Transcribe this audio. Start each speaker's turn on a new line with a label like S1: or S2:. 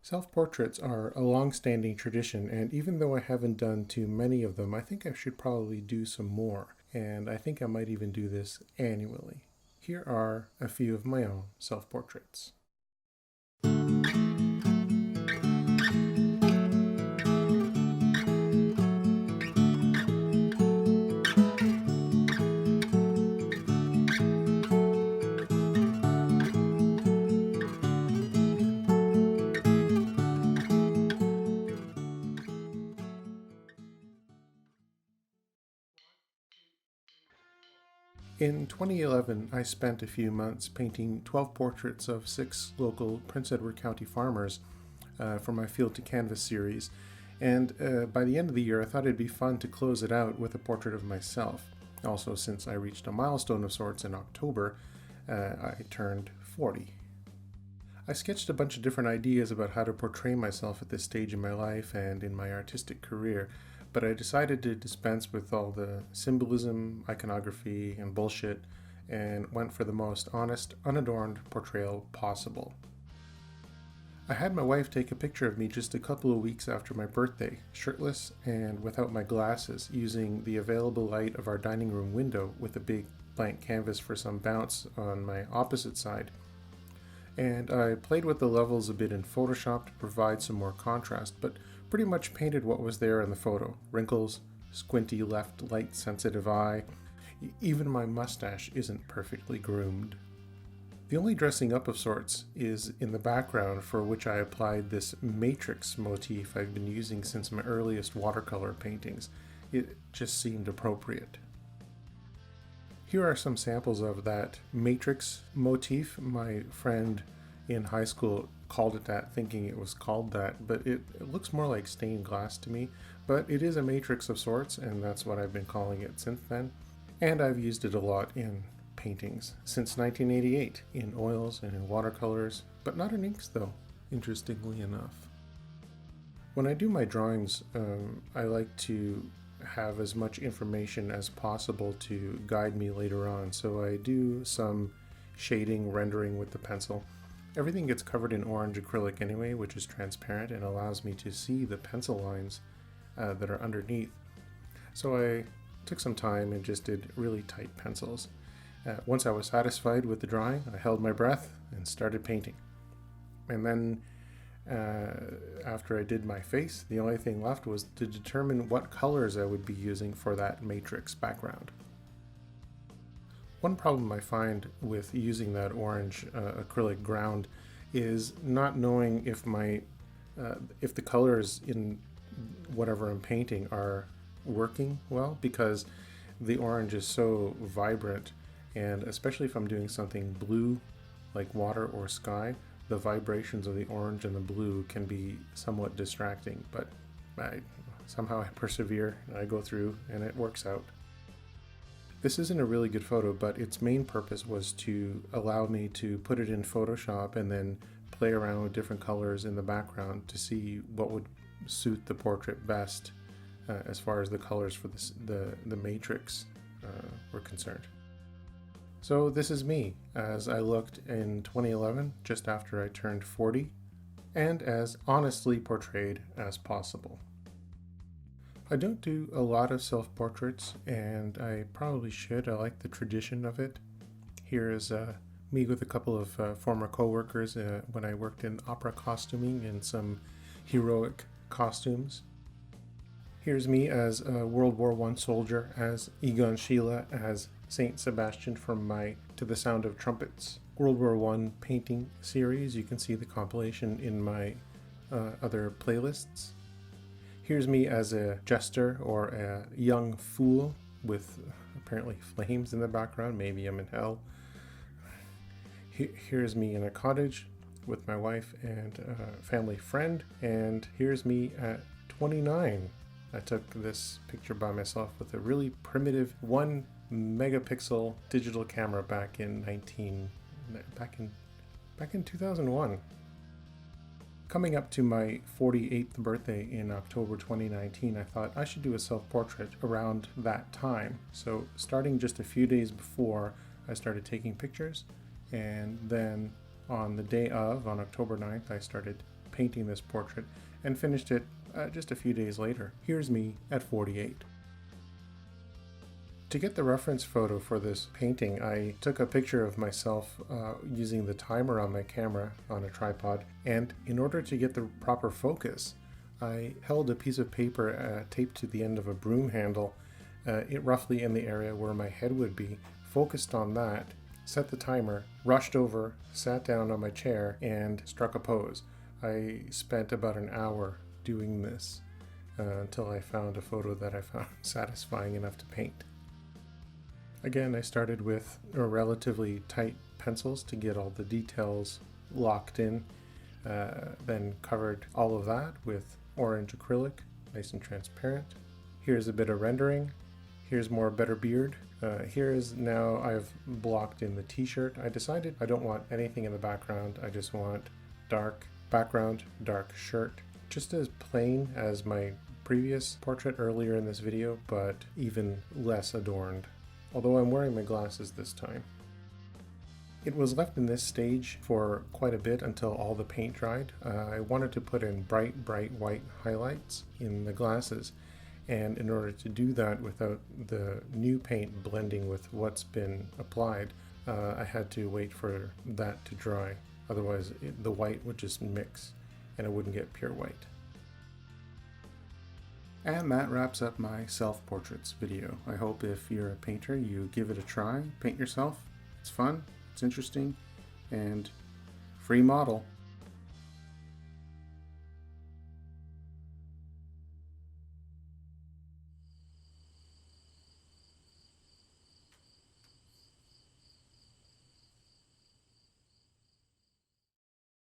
S1: Self-portraits are a long-standing tradition, and even though I haven't done too many of them, I think I should probably do some more, and I think I might even do this annually. Here are a few of my own self-portraits. In 2011, I spent a few months painting 12 portraits of 6 local Prince Edward County farmers for my Field to Canvas series, and by the end of the year I thought it'd be fun to close it out with a portrait of myself. Also, since I reached a milestone of sorts in October, I turned 40. I sketched a bunch of different ideas about how to portray myself at this stage in my life and in my artistic career, but I decided to dispense with all the symbolism, iconography, and bullshit and went for the most honest, unadorned portrayal possible. I had my wife take a picture of me just a couple of weeks after my birthday, shirtless and without my glasses, using the available light of our dining room window with a big blank canvas for some bounce on my opposite side. And I played with the levels a bit in Photoshop to provide some more contrast, but pretty much painted what was there in the photo. Wrinkles, squinty left light-sensitive eye. Even my mustache isn't perfectly groomed. The only dressing up of sorts is in the background, for which I applied this matrix motif I've been using since my earliest watercolor paintings. It just seemed appropriate. Here are some samples of that matrix motif. My friend in high school called it that, thinking it was called that, but it looks more like stained glass to me. But it is a matrix of sorts, and that's what I've been calling it since then. And I've used it a lot in paintings since 1988, in oils and in watercolors, but not in inks though, interestingly enough. When I do my drawings, I like to have as much information as possible to guide me later on. So I do some shading, rendering with the pencil. Everything gets covered in orange acrylic anyway, which is transparent and allows me to see the pencil lines that are underneath. So I took some time and just did really tight pencils. Once I was satisfied with the drawing, I held my breath and started painting. And then after I did my face, the only thing left was to determine what colors I would be using for that matrix background. One problem I find with using that orange acrylic ground is not knowing if the colors in whatever I'm painting are working well, because the orange is so vibrant, and especially if I'm doing something blue like water or sky, the vibrations of the orange and the blue can be somewhat distracting, but somehow I persevere, I go through, and it works out. This isn't a really good photo, but its main purpose was to allow me to put it in Photoshop and then play around with different colors in the background to see what would suit the portrait best as far as the colors for the matrix were concerned. So this is me as I looked in 2011, just after I turned 40, and as honestly portrayed as possible. I don't do a lot of self-portraits, and I probably should. I like the tradition of it. Here is me with a couple of former co-workers when I worked in opera costuming in some heroic costumes. Here's me as a World War I soldier, as Egon Schiele, as Saint Sebastian from my To the Sound of Trumpets World War I painting series. You can see the compilation in my other playlists. Here's me as a jester or a young fool with apparently flames in the background. Maybe I'm in hell. Here's me in a cottage with my wife and a family friend. And here's me at 29. I took this picture by myself with a really primitive 1 megapixel digital camera back in 2001. Coming up to my 48th birthday in October 2019, I thought I should do a self-portrait around that time. So starting just a few days before, I started taking pictures, and then On the day of, on October 9th, I started painting this portrait and finished it just a few days later. Here's me at 48. To get the reference photo for this painting, I took a picture of myself using the timer on my camera on a tripod, and in order to get the proper focus, I held a piece of paper taped to the end of a broom handle, it roughly in the area where my head would be, focused on that, set the timer, rushed over, sat down on my chair, and struck a pose. I spent about an hour doing this until I found a photo that I found satisfying enough to paint. Again, I started with relatively tight pencils to get all the details locked in, then covered all of that with orange acrylic, nice and transparent. Here's a bit of rendering. Here's more better beard. Here's now I've blocked in the t-shirt. I decided I don't want anything in the background. I just want dark background, dark shirt. Just as plain as my previous portrait earlier in this video, but even less adorned. Although I'm wearing my glasses this time. It was left in this stage for quite a bit until all the paint dried. I wanted to put in bright white highlights in the glasses, and in order to do that without the new paint blending with what's been applied, I had to wait for that to dry. Otherwise the white would just mix and it wouldn't get pure white. And that wraps up my self-portraits video. I hope if you're a painter, you give it a try, paint yourself. It's fun, it's interesting, and free model.